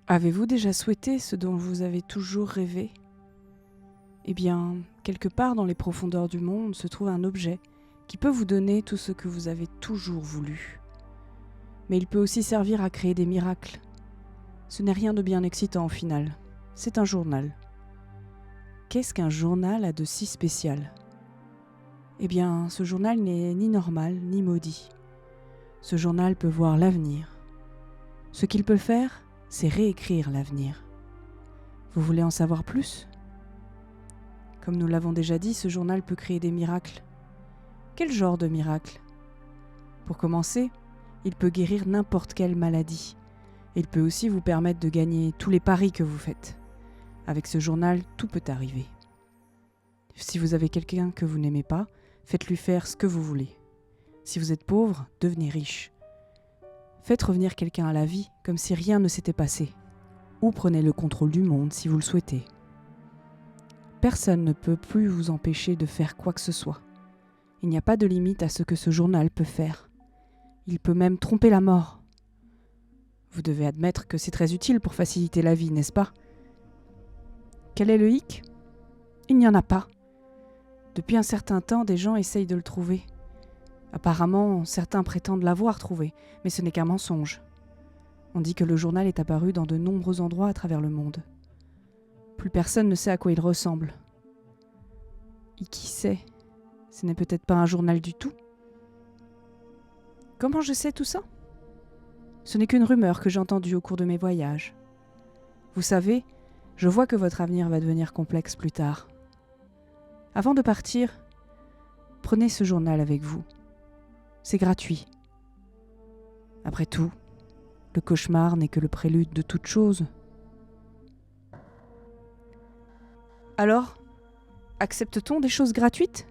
Avez-vous déjà souhaité ce dont vous avez toujours rêvé ? Eh bien, quelque part dans les profondeurs du monde se trouve un objet qui peut vous donner tout ce que vous avez toujours voulu. Mais il peut aussi servir à créer des miracles. Ce n'est rien de bien excitant au final, c'est un journal. Qu'est-ce qu'un journal a de si spécial ? Eh bien, ce journal n'est ni normal ni maudit. Ce journal peut voir l'avenir. Ce qu'il peut faire, c'est réécrire l'avenir. Vous voulez en savoir plus ? Comme nous l'avons déjà dit, ce journal peut créer des miracles. Quel genre de miracle ? Pour commencer, il peut guérir n'importe quelle maladie. Il peut aussi vous permettre de gagner tous les paris que vous faites. Avec ce journal, tout peut arriver. Si vous avez quelqu'un que vous n'aimez pas, faites-lui faire ce que vous voulez. Si vous êtes pauvre, devenez riche. Faites revenir quelqu'un à la vie comme si rien ne s'était passé. Ou prenez le contrôle du monde si vous le souhaitez. Personne ne peut plus vous empêcher de faire quoi que ce soit. Il n'y a pas de limite à ce que ce journal peut faire. Il peut même tromper la mort. Vous devez admettre que c'est très utile pour faciliter la vie, n'est-ce pas ? Quel est le hic ? Il n'y en a pas. Depuis un certain temps, des gens essayent de le trouver. Apparemment, certains prétendent l'avoir trouvé, mais ce n'est qu'un mensonge. On dit que le journal est apparu dans de nombreux endroits à travers le monde. Plus personne ne sait à quoi il ressemble. Et qui sait ? Ce n'est peut-être pas un journal du tout. Comment je sais tout ça ? Ce n'est qu'une rumeur que j'ai entendue au cours de mes voyages. Vous savez, je vois que votre avenir va devenir complexe plus tard. Avant de partir, prenez ce journal avec vous. C'est gratuit. Après tout, le cauchemar n'est que le prélude de toute chose. Alors, accepte-t-on des choses gratuites ?